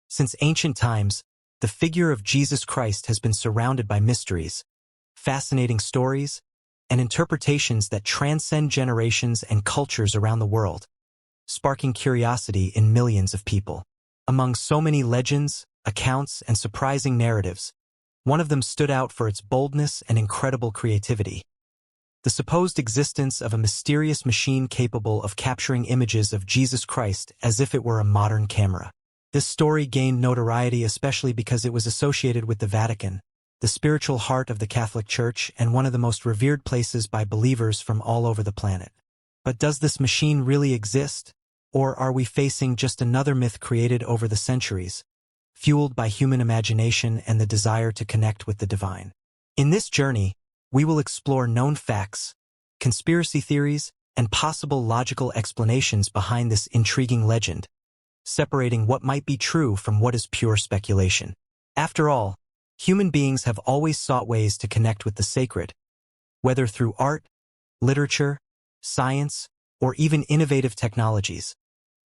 Since ancient times, the figure of Jesus Christ has been surrounded by mysteries, fascinating stories, and interpretations that transcend generations and cultures around the world, sparking curiosity in millions of people. Among so many legends, accounts, and surprising narratives, one of them stood out for its boldness and incredible creativity. The supposed existence of a mysterious machine capable of capturing images of Jesus Christ as if it were a modern camera. This story gained notoriety especially because it was associated with the Vatican, the spiritual heart of the Catholic Church and one of the most revered places by believers from all over the planet. But does this machine really exist? Or are we facing just another myth created over the centuries, fueled by human imagination and the desire to connect with the divine? In this journey, we will explore known facts, conspiracy theories, and possible logical explanations behind this intriguing legend, separating what might be true from what is pure speculation. After all, human beings have always sought ways to connect with the sacred, whether through art, literature, science, or even innovative technologies,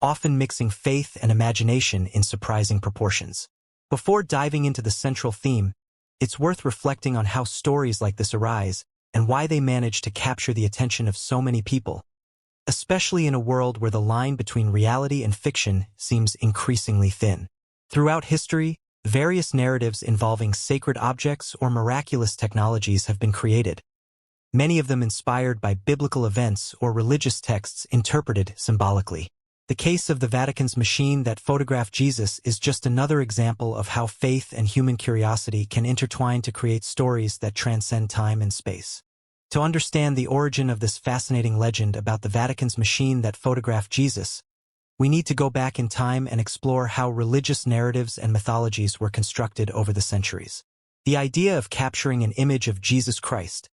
often mixing faith and imagination in surprising proportions. Before diving into the central theme, it's worth reflecting on how stories like this arise and why they manage to capture the attention of so many people, especially in a world where the line between reality and fiction seems increasingly thin. Throughout history, various narratives involving sacred objects or miraculous technologies have been created, many of them inspired by biblical events or religious texts interpreted symbolically. The case of the Vatican's machine that photographed Jesus is just another example of how faith and human curiosity can intertwine to create stories that transcend time and space. To understand the origin of this fascinating legend about the Vatican's machine that photographed Jesus, we need to go back in time and explore how religious narratives and mythologies were constructed over the centuries. The idea of capturing an image of Jesus Christ,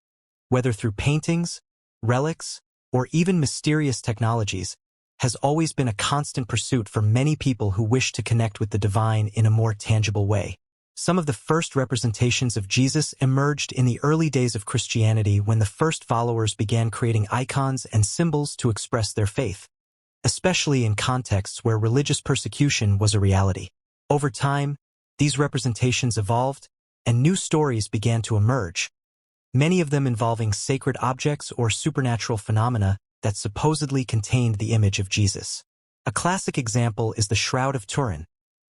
whether through paintings, relics, or even mysterious technologies, has always been a constant pursuit for many people who wish to connect with the divine in a more tangible way. Some of the first representations of Jesus emerged in the early days of Christianity when the first followers began creating icons and symbols to express their faith, especially in contexts where religious persecution was a reality. Over time, these representations evolved, and new stories began to emerge, many of them involving sacred objects or supernatural phenomena that supposedly contained the image of Jesus. A classic example is the Shroud of Turin,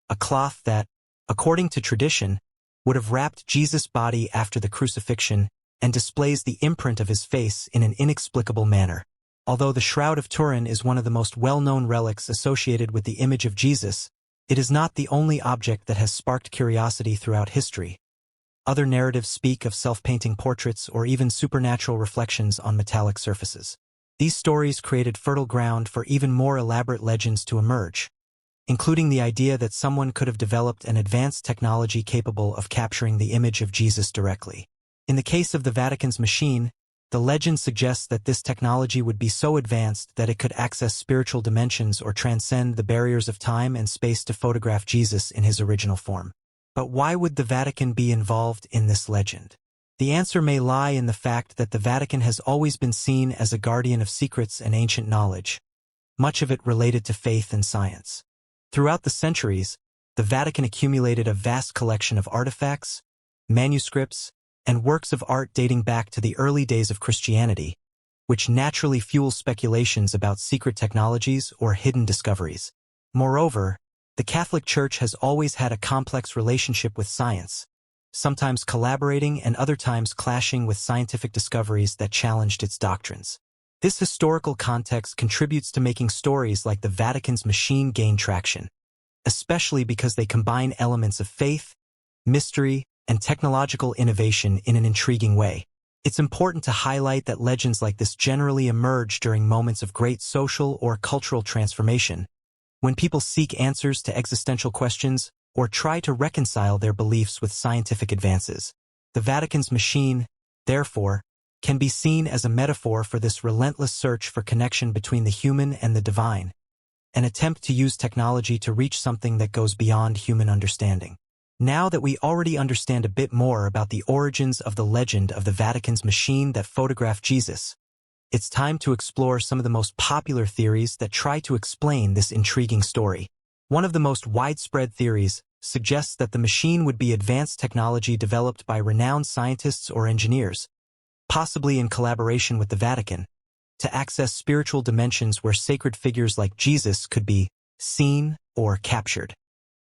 a cloth that, according to tradition, would have wrapped Jesus' body after the crucifixion and displays the imprint of his face in an inexplicable manner. Although the Shroud of Turin is one of the most well-known relics associated with the image of Jesus, it is not the only object that has sparked curiosity throughout history. Other narratives speak of self-painting portraits or even supernatural reflections on metallic surfaces. These stories created fertile ground for even more elaborate legends to emerge, including the idea that someone could have developed an advanced technology capable of capturing the image of Jesus directly. In the case of the Vatican's machine, the legend suggests that this technology would be so advanced that it could access spiritual dimensions or transcend the barriers of time and space to photograph Jesus in his original form. But why would the Vatican be involved in this legend? The answer may lie in the fact that the Vatican has always been seen as a guardian of secrets and ancient knowledge, much of it related to faith and science. Throughout the centuries, the Vatican accumulated a vast collection of artifacts, manuscripts, and works of art dating back to the early days of Christianity, which naturally fuels speculations about secret technologies or hidden discoveries. Moreover, the Catholic Church has always had a complex relationship with science, sometimes collaborating and other times clashing with scientific discoveries that challenged its doctrines. This historical context contributes to making stories like the Vatican's machine gain traction, especially because they combine elements of faith, mystery, and technological innovation in an intriguing way. It's important to highlight that legends like this generally emerge during moments of great social or cultural transformation, when people seek answers to existential questions or try to reconcile their beliefs with scientific advances. The Vatican's machine, therefore, can be seen as a metaphor for this relentless search for connection between the human and the divine, an attempt to use technology to reach something that goes beyond human understanding. Now that we already understand a bit more about the origins of the legend of the Vatican's machine that photographed Jesus, it's time to explore some of the most popular theories that try to explain this intriguing story. One of the most widespread theories suggests that the machine would be advanced technology developed by renowned scientists or engineers, possibly in collaboration with the Vatican, to access spiritual dimensions where sacred figures like Jesus could be seen or captured.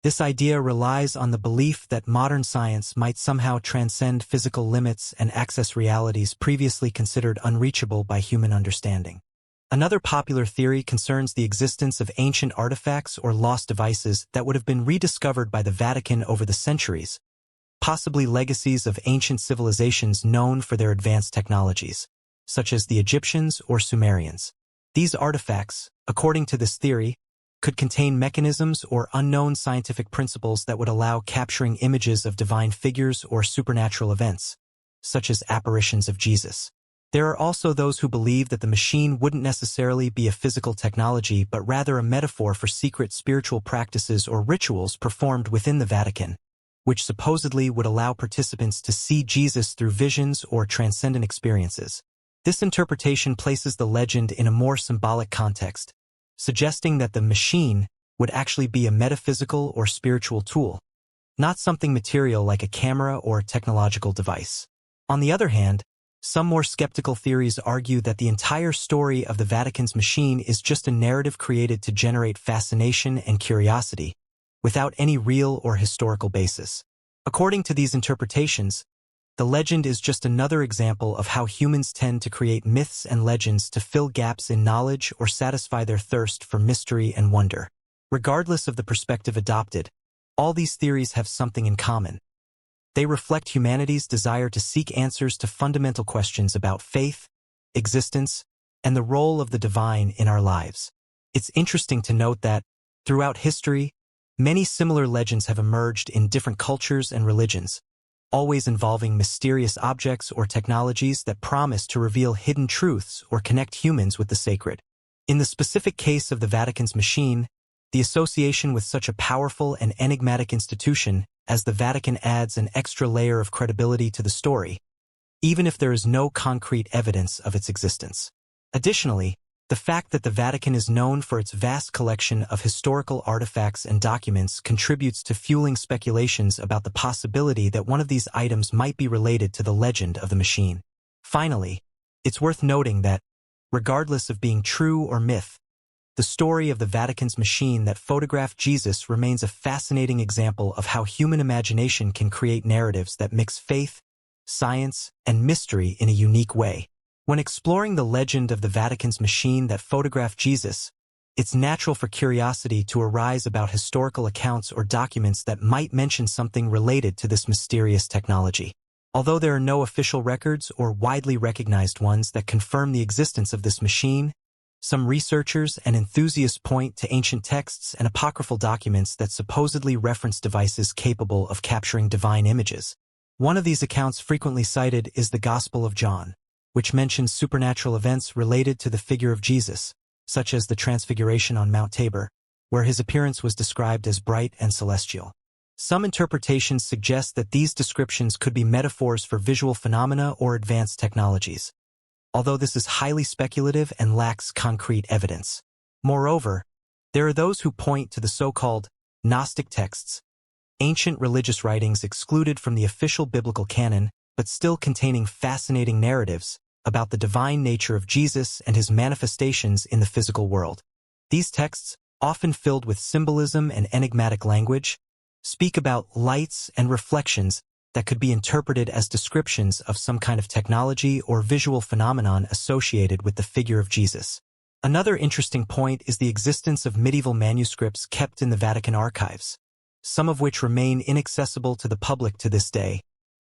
This idea relies on the belief that modern science might somehow transcend physical limits and access realities previously considered unreachable by human understanding. Another popular theory concerns the existence of ancient artifacts or lost devices that would have been rediscovered by the Vatican over the centuries, possibly legacies of ancient civilizations known for their advanced technologies, such as the Egyptians or Sumerians. These artifacts, according to this theory, could contain mechanisms or unknown scientific principles that would allow capturing images of divine figures or supernatural events, such as apparitions of Jesus. There are also those who believe that the machine wouldn't necessarily be a physical technology but rather a metaphor for secret spiritual practices or rituals performed within the Vatican, which supposedly would allow participants to see Jesus through visions or transcendent experiences. This interpretation places the legend in a more symbolic context, suggesting that the machine would actually be a metaphysical or spiritual tool, not something material like a camera or technological device. On the other hand, some more skeptical theories argue that the entire story of the Vatican's machine is just a narrative created to generate fascination and curiosity, without any real or historical basis. According to these interpretations, the legend is just another example of how humans tend to create myths and legends to fill gaps in knowledge or satisfy their thirst for mystery and wonder. Regardless of the perspective adopted, all these theories have something in common. They reflect humanity's desire to seek answers to fundamental questions about faith, existence, and the role of the divine in our lives. It's interesting to note that, throughout history, many similar legends have emerged in different cultures and religions, always involving mysterious objects or technologies that promise to reveal hidden truths or connect humans with the sacred. In the specific case of the Vatican's machine, the association with such a powerful and enigmatic institution as the Vatican adds an extra layer of credibility to the story, even if there is no concrete evidence of its existence. Additionally, the fact that the Vatican is known for its vast collection of historical artifacts and documents contributes to fueling speculations about the possibility that one of these items might be related to the legend of the machine. Finally, it's worth noting that, regardless of being true or myth, the story of the Vatican's machine that photographed Jesus remains a fascinating example of how human imagination can create narratives that mix faith, science, and mystery in a unique way. When exploring the legend of the Vatican's machine that photographed Jesus, it's natural for curiosity to arise about historical accounts or documents that might mention something related to this mysterious technology. Although there are no official records or widely recognized ones that confirm the existence of this machine, some researchers and enthusiasts point to ancient texts and apocryphal documents that supposedly reference devices capable of capturing divine images. One of these accounts frequently cited is the Gospel of John, which mentions supernatural events related to the figure of Jesus, such as the Transfiguration on Mount Tabor, where his appearance was described as bright and celestial. Some interpretations suggest that these descriptions could be metaphors for visual phenomena or advanced technologies, although this is highly speculative and lacks concrete evidence. Moreover, there are those who point to the so-called Gnostic texts, ancient religious writings excluded from the official biblical canon, but still containing fascinating narratives about the divine nature of Jesus and his manifestations in the physical world. These texts, often filled with symbolism and enigmatic language, speak about lights and reflections that could be interpreted as descriptions of some kind of technology or visual phenomenon associated with the figure of Jesus. Another interesting point is the existence of medieval manuscripts kept in the Vatican archives, some of which remain inaccessible to the public to this day,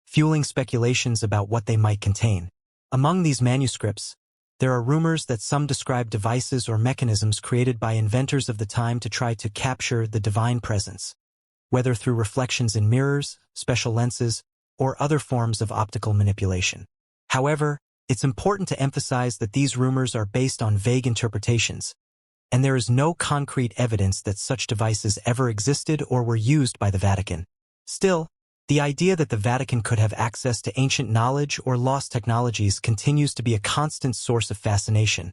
fueling speculations about what they might contain. Among these manuscripts, there are rumors that some describe devices or mechanisms created by inventors of the time to try to capture the divine presence, whether through reflections in mirrors, special lenses, or other forms of optical manipulation. However, it's important to emphasize that these rumors are based on vague interpretations, and there is no concrete evidence that such devices ever existed or were used by the Vatican. Still, the idea that the Vatican could have access to ancient knowledge or lost technologies continues to be a constant source of fascination,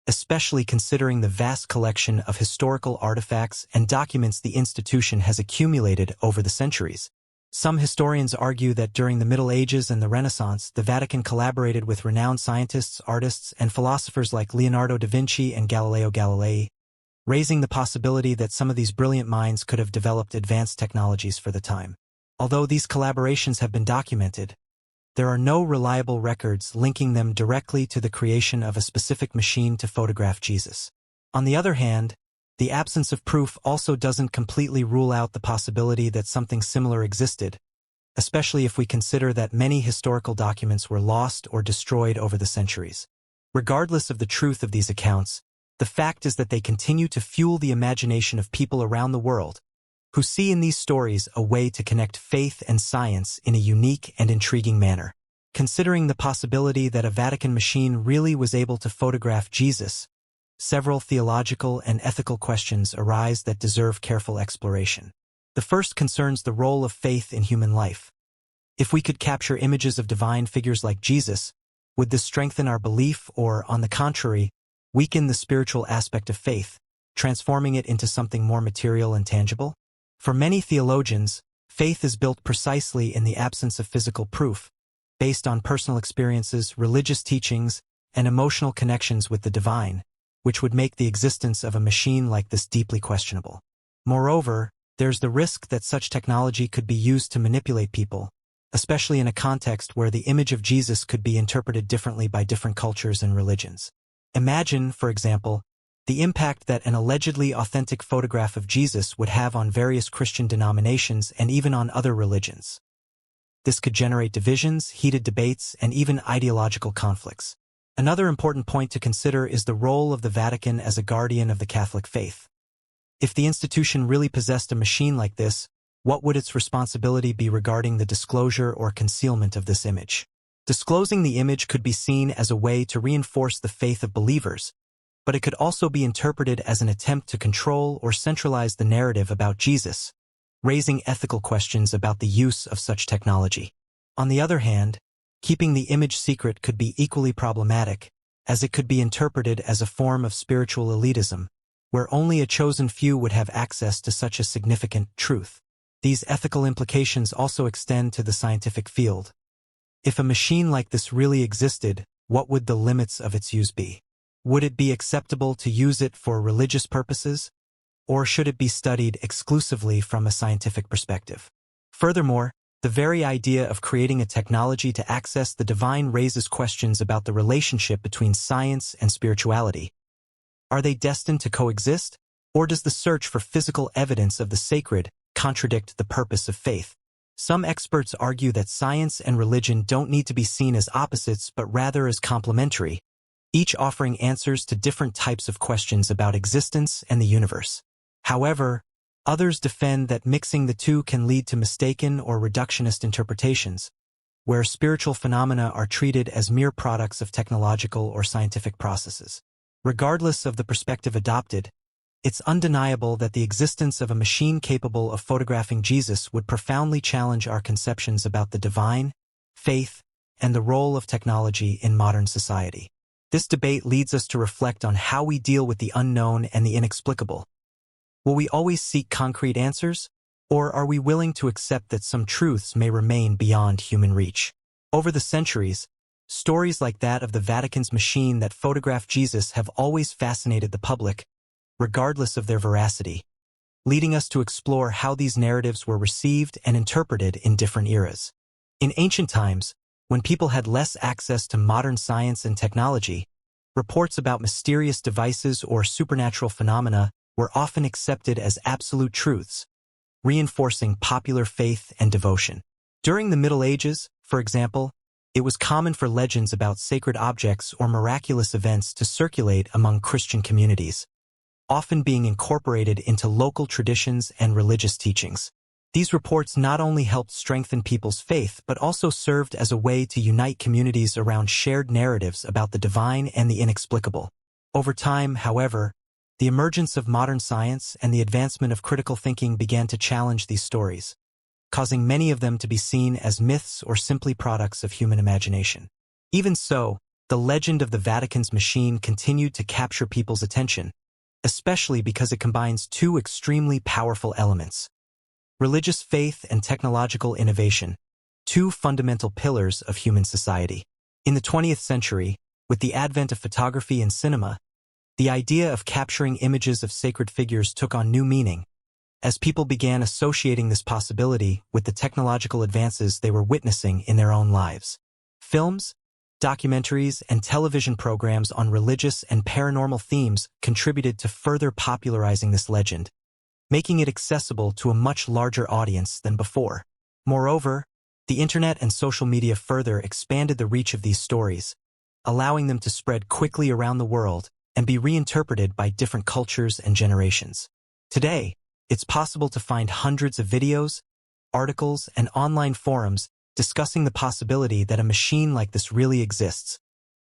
especially considering the vast collection of historical artifacts and documents the institution has accumulated over the centuries. Some historians argue that during the Middle Ages and the Renaissance, the Vatican collaborated with renowned scientists, artists, and philosophers like Leonardo da Vinci and Galileo Galilei, raising the possibility that some of these brilliant minds could have developed advanced technologies for the time. Although these collaborations have been documented, there are no reliable records linking them directly to the creation of a specific machine to photograph Jesus. On the other hand, the absence of proof also doesn't completely rule out the possibility that something similar existed, especially if we consider that many historical documents were lost or destroyed over the centuries. Regardless of the truth of these accounts, the fact is that they continue to fuel the imagination of people around the world, who see in these stories a way to connect faith and science in a unique and intriguing manner. Considering the possibility that a Vatican machine really was able to photograph Jesus, several theological and ethical questions arise that deserve careful exploration. The first concerns the role of faith in human life. If we could capture images of divine figures like Jesus, would this strengthen our belief or, on the contrary, weaken the spiritual aspect of faith, transforming it into something more material and tangible? For many theologians, faith is built precisely in the absence of physical proof, based on personal experiences, religious teachings, and emotional connections with the divine, which would make the existence of a machine like this deeply questionable. Moreover, there's the risk that such technology could be used to manipulate people, especially in a context where the image of Jesus could be interpreted differently by different cultures and religions. Imagine, for example, the impact that an allegedly authentic photograph of Jesus would have on various Christian denominations and even on other religions. This could generate divisions, heated debates, and even ideological conflicts. Another important point to consider is the role of the Vatican as a guardian of the Catholic faith. If the institution really possessed a machine like this, what would its responsibility be regarding the disclosure or concealment of this image? Disclosing the image could be seen as a way to reinforce the faith of believers, but it could also be interpreted as an attempt to control or centralize the narrative about Jesus, raising ethical questions about the use of such technology. On the other hand, keeping the image secret could be equally problematic, as it could be interpreted as a form of spiritual elitism, where only a chosen few would have access to such a significant truth. These ethical implications also extend to the scientific field. If a machine like this really existed, what would the limits of its use be? Would it be acceptable to use it for religious purposes, or should it be studied exclusively from a scientific perspective? Furthermore, the very idea of creating a technology to access the divine raises questions about the relationship between science and spirituality. Are they destined to coexist, or does the search for physical evidence of the sacred contradict the purpose of faith? Some experts argue that science and religion don't need to be seen as opposites but rather as complementary, each offering answers to different types of questions about existence and the universe. However, others defend that mixing the two can lead to mistaken or reductionist interpretations, where spiritual phenomena are treated as mere products of technological or scientific processes. Regardless of the perspective adopted, it's undeniable that the existence of a machine capable of photographing Jesus would profoundly challenge our conceptions about the divine, faith, and the role of technology in modern society. This debate leads us to reflect on how we deal with the unknown and the inexplicable. Will we always seek concrete answers, or are we willing to accept that some truths may remain beyond human reach? Over the centuries, stories like that of the Vatican's machine that photographed Jesus have always fascinated the public, regardless of their veracity, leading us to explore how these narratives were received and interpreted in different eras. In ancient times, when people had less access to modern science and technology, reports about mysterious devices or supernatural phenomena were often accepted as absolute truths, reinforcing popular faith and devotion. During the Middle Ages, for example, it was common for legends about sacred objects or miraculous events to circulate among Christian communities, often being incorporated into local traditions and religious teachings. These reports not only helped strengthen people's faith but also served as a way to unite communities around shared narratives about the divine and the inexplicable. Over time, however, the emergence of modern science and the advancement of critical thinking began to challenge these stories, causing many of them to be seen as myths or simply products of human imagination. Even so, the legend of the Vatican's machine continued to capture people's attention, especially because it combines two extremely powerful elements: religious faith and technological innovation, two fundamental pillars of human society. In the 20th century, with the advent of photography and cinema, the idea of capturing images of sacred figures took on new meaning, as people began associating this possibility with the technological advances they were witnessing in their own lives. Films, documentaries, and television programs on religious and paranormal themes contributed to further popularizing this legend, making it accessible to a much larger audience than before. Moreover, the internet and social media further expanded the reach of these stories, allowing them to spread quickly around the world and be reinterpreted by different cultures and generations. Today, it's possible to find hundreds of videos, articles, and online forums discussing the possibility that a machine like this really exists,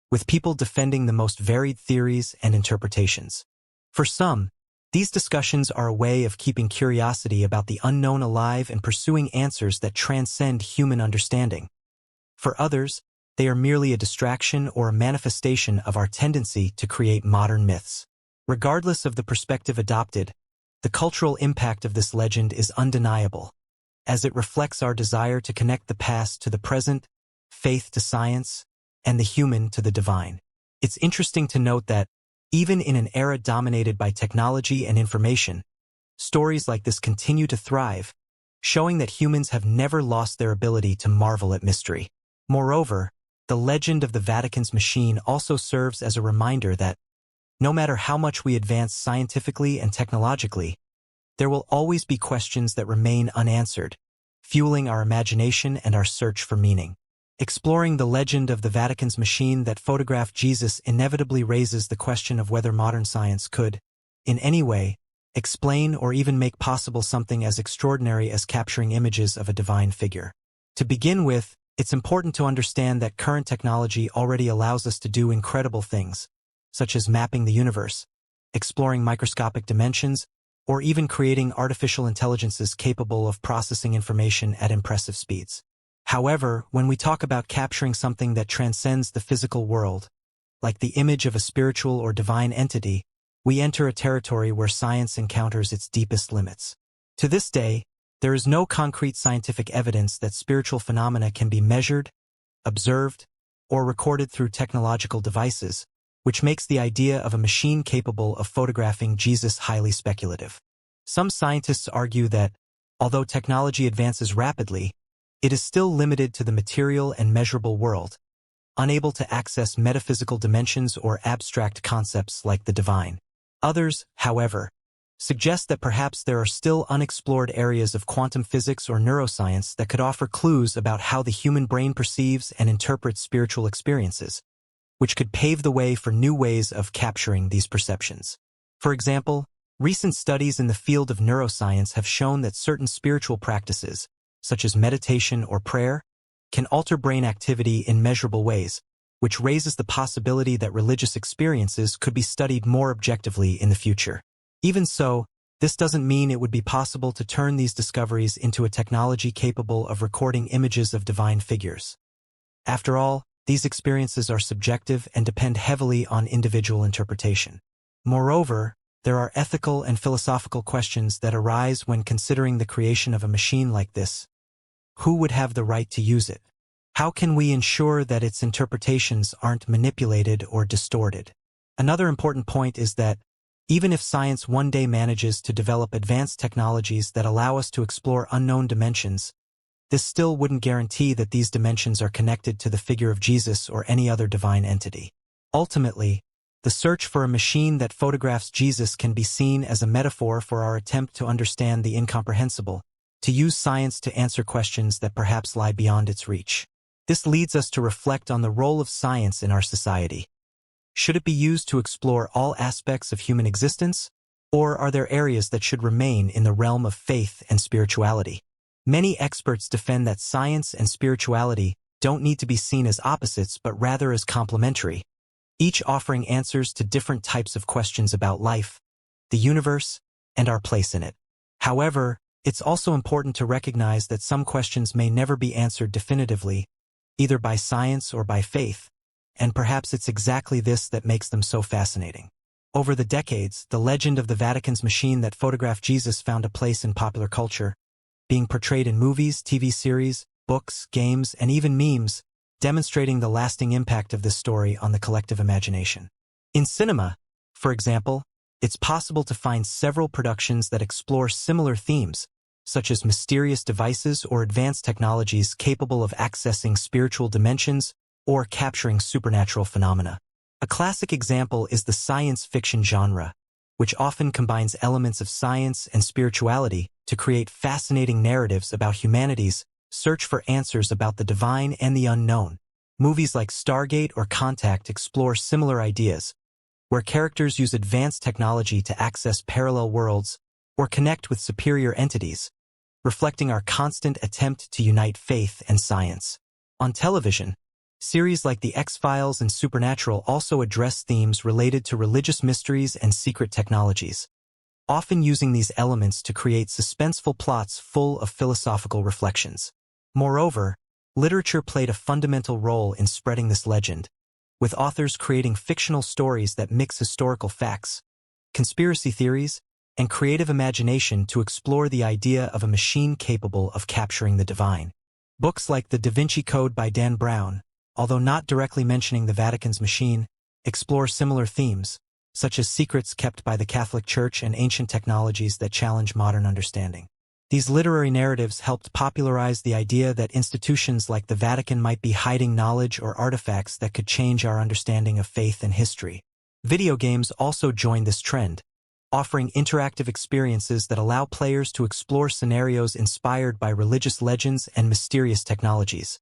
with people defending the most varied theories and interpretations. For some, these discussions are a way of keeping curiosity about the unknown alive and pursuing answers that transcend human understanding. For others, they are merely a distraction or a manifestation of our tendency to create modern myths. Regardless of the perspective adopted, the cultural impact of this legend is undeniable, as it reflects our desire to connect the past to the present, faith to science, and the human to the divine. It's interesting to note that, even in an era dominated by technology and information, stories like this continue to thrive, showing that humans have never lost their ability to marvel at mystery. Moreover, the legend of the Vatican's machine also serves as a reminder that, no matter how much we advance scientifically and technologically, there will always be questions that remain unanswered, fueling our imagination and our search for meaning. Exploring the legend of the Vatican's machine that photographed Jesus inevitably raises the question of whether modern science could, in any way, explain or even make possible something as extraordinary as capturing images of a divine figure. To begin with, it's important to understand that current technology already allows us to do incredible things, such as mapping the universe, exploring microscopic dimensions, or even creating artificial intelligences capable of processing information at impressive speeds. However, when we talk about capturing something that transcends the physical world, like the image of a spiritual or divine entity, we enter a territory where science encounters its deepest limits. To this day, there is no concrete scientific evidence that spiritual phenomena can be measured, observed, or recorded through technological devices, which makes the idea of a machine capable of photographing Jesus highly speculative. Some scientists argue that, although technology advances rapidly, it is still limited to the material and measurable world, unable to access metaphysical dimensions or abstract concepts like the divine. Others, however, suggest that perhaps there are still unexplored areas of quantum physics or neuroscience that could offer clues about how the human brain perceives and interprets spiritual experiences, which could pave the way for new ways of capturing these perceptions. For example, recent studies in the field of neuroscience have shown that certain spiritual practices, such as meditation or prayer, can alter brain activity in measurable ways, which raises the possibility that religious experiences could be studied more objectively in the future. Even so, this doesn't mean it would be possible to turn these discoveries into a technology capable of recording images of divine figures. After all, these experiences are subjective and depend heavily on individual interpretation. Moreover, there are ethical and philosophical questions that arise when considering the creation of a machine like this. Who would have the right to use it? How can we ensure that its interpretations aren't manipulated or distorted? Another important point is that, even if science one day manages to develop advanced technologies that allow us to explore unknown dimensions, this still wouldn't guarantee that these dimensions are connected to the figure of Jesus or any other divine entity. Ultimately, the search for a machine that photographs Jesus can be seen as a metaphor for our attempt to understand the incomprehensible, to use science to answer questions that perhaps lie beyond its reach. This leads us to reflect on the role of science in our society. Should it be used to explore all aspects of human existence, or are there areas that should remain in the realm of faith and spirituality? Many experts defend that science and spirituality don't need to be seen as opposites but rather as complementary, each offering answers to different types of questions about life, the universe, and our place in it. However, it's also important to recognize that some questions may never be answered definitively, either by science or by faith, and perhaps it's exactly this that makes them so fascinating. Over the decades, the legend of the Vatican's machine that photographed Jesus found a place in popular culture, being portrayed in movies, TV series, books, games, and even memes, demonstrating the lasting impact of this story on the collective imagination. In cinema, for example, it's possible to find several productions that explore similar themes, such as mysterious devices or advanced technologies capable of accessing spiritual dimensions or capturing supernatural phenomena. A classic example is the science fiction genre, which often combines elements of science and spirituality to create fascinating narratives about humanity's search for answers about the divine and the unknown. Movies like Stargate or Contact explore similar ideas, where characters use advanced technology to access parallel worlds or connect with superior entities, reflecting our constant attempt to unite faith and science. On television, series like The X-Files and Supernatural also address themes related to religious mysteries and secret technologies, often using these elements to create suspenseful plots full of philosophical reflections. Moreover, literature played a fundamental role in spreading this legend, with authors creating fictional stories that mix historical facts, conspiracy theories, and creative imagination to explore the idea of a machine capable of capturing the divine. Books like The Da Vinci Code by Dan Brown, although not directly mentioning the Vatican's machine, explore similar themes, such as secrets kept by the Catholic Church and ancient technologies that challenge modern understanding. These literary narratives helped popularize the idea that institutions like the Vatican might be hiding knowledge or artifacts that could change our understanding of faith and history. Video games also joined this trend, offering interactive experiences that allow players to explore scenarios inspired by religious legends and mysterious technologies,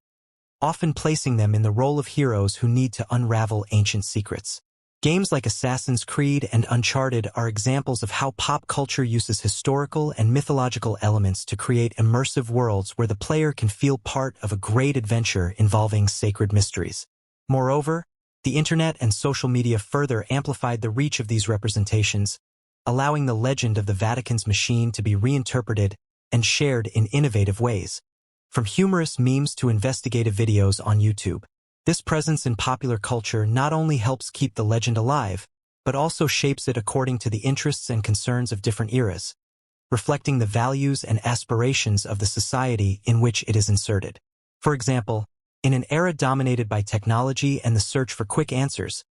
often placing them in the role of heroes who need to unravel ancient secrets. Games like Assassin's Creed and Uncharted are examples of how pop culture uses historical and mythological elements to create immersive worlds where the player can feel part of a great adventure involving sacred mysteries. Moreover, the internet and social media further amplified the reach of these representations, allowing the legend of the Vatican's machine to be reinterpreted and shared in innovative ways. From humorous memes to investigative videos on YouTube, this presence in popular culture not only helps keep the legend alive, but also shapes it according to the interests and concerns of different eras, reflecting the values and aspirations of the society in which it is inserted. For example, in an era dominated by technology and the search for quick answers,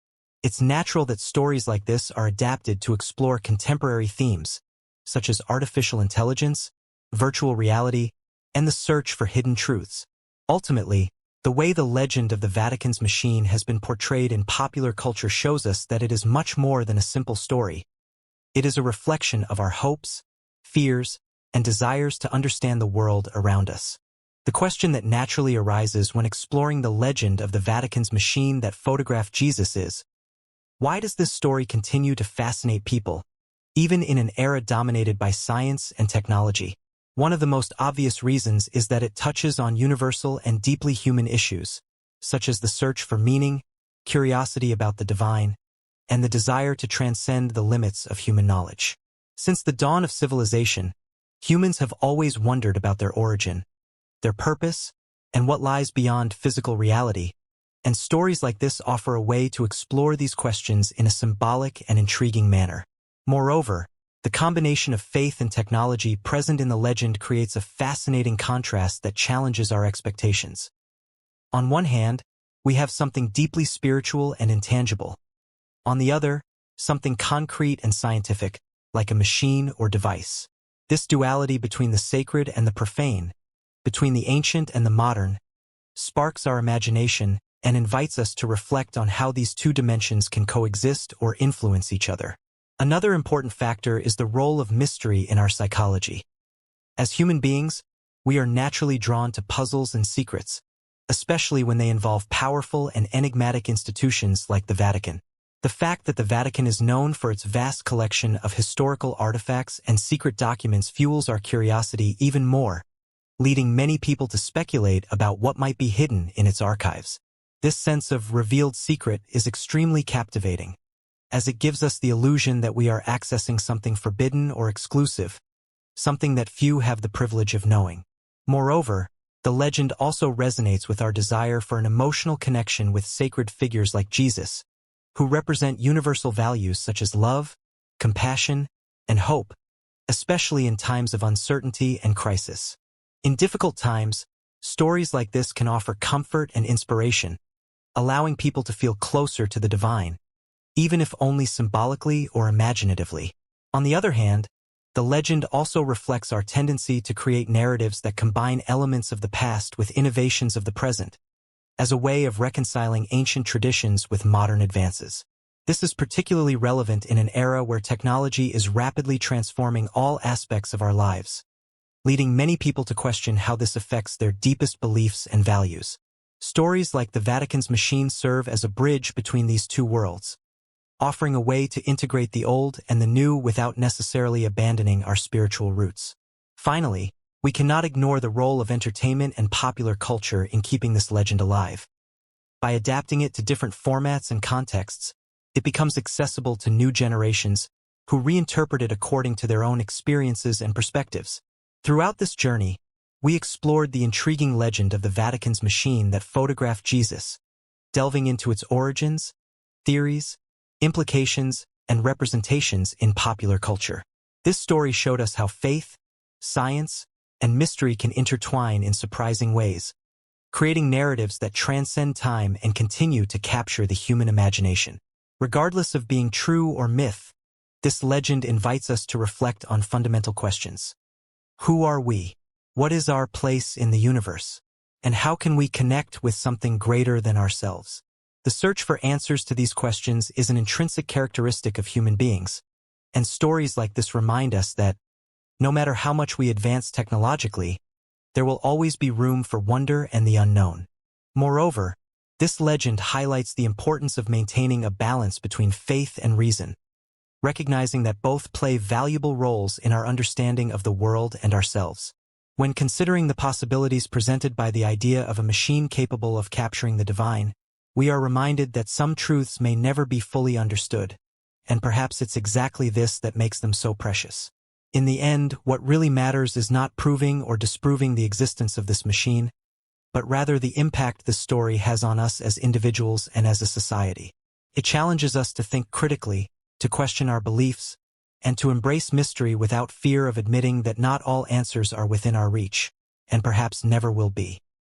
it's natural that stories like this are adapted to explore contemporary themes, such as artificial intelligence, virtual reality, and the search for hidden truths. Ultimately, the way the legend of the Vatican's machine has been portrayed in popular culture shows us that it is much more than a simple story. It is a reflection of our hopes, fears, and desires to understand the world around us. The question that naturally arises when exploring the legend of the Vatican's machine that photographed Jesus is, why does this story continue to fascinate people, even in an era dominated by science and technology? One of the most obvious reasons is that it touches on universal and deeply human issues, such as the search for meaning, curiosity about the divine, and the desire to transcend the limits of human knowledge. Since the dawn of civilization, humans have always wondered about their origin, their purpose, and what lies beyond physical reality, and stories like this offer a way to explore these questions in a symbolic and intriguing manner. Moreover, the combination of faith and technology present in the legend creates a fascinating contrast that challenges our expectations. On one hand, we have something deeply spiritual and intangible. On the other, something concrete and scientific, like a machine or device. This duality between the sacred and the profane, between the ancient and the modern, sparks our imagination and invites us to reflect on how these two dimensions can coexist or influence each other. Another important factor is the role of mystery in our psychology. As human beings, we are naturally drawn to puzzles and secrets, especially when they involve powerful and enigmatic institutions like the Vatican. The fact that the Vatican is known for its vast collection of historical artifacts and secret documents fuels our curiosity even more, leading many people to speculate about what might be hidden in its archives. This sense of revealed secret is extremely captivating, as it gives us the illusion that we are accessing something forbidden or exclusive, something that few have the privilege of knowing. Moreover, the The legend also resonates with our desire for an emotional connection with sacred figures like Jesus, who represent universal values such as love, compassion, and hope, especially in times of uncertainty and crisis. In difficult times, stories like this can offer comfort and inspiration, allowing people to feel closer to the divine, even if only symbolically or imaginatively. On the other hand, the legend also reflects our tendency to create narratives that combine elements of the past with innovations of the present, as a way of reconciling ancient traditions with modern advances. This is particularly relevant in an era where technology is rapidly transforming all aspects of our lives, leading many people to question how this affects their deepest beliefs and values. Stories like the Vatican's machine serve as a bridge between these two worlds, offering a way to integrate the old and the new without necessarily abandoning our spiritual roots. Finally, we cannot ignore the role of entertainment and popular culture in keeping this legend alive. By adapting it to different formats and contexts, it becomes accessible to new generations who reinterpret it according to their own experiences and perspectives. Throughout this journey, we explored the intriguing legend of the Vatican's machine that photographed Jesus, delving into its origins, theories, implications, and representations in popular culture. This story showed us how faith, science, and mystery can intertwine in surprising ways, creating narratives that transcend time and continue to capture the human imagination. Regardless of being true or myth, this legend invites us to reflect on fundamental questions. Who are we? What is our place in the universe? And how can we connect with something greater than ourselves? The search for answers to these questions is an intrinsic characteristic of human beings, and stories like this remind us that, no matter how much we advance technologically, there will always be room for wonder and the unknown. Moreover, this legend highlights the importance of maintaining a balance between faith and reason, recognizing that both play valuable roles in our understanding of the world and ourselves. When considering the possibilities presented by the idea of a machine capable of capturing the divine, we are reminded that some truths may never be fully understood, and perhaps it's exactly this that makes them so precious. In the end, what really matters is not proving or disproving the existence of this machine, but rather the impact this story has on us as individuals and as a society. It challenges us to think critically, to question our beliefs, and to embrace mystery without fear of admitting that not all answers are within our reach, and perhaps never will be.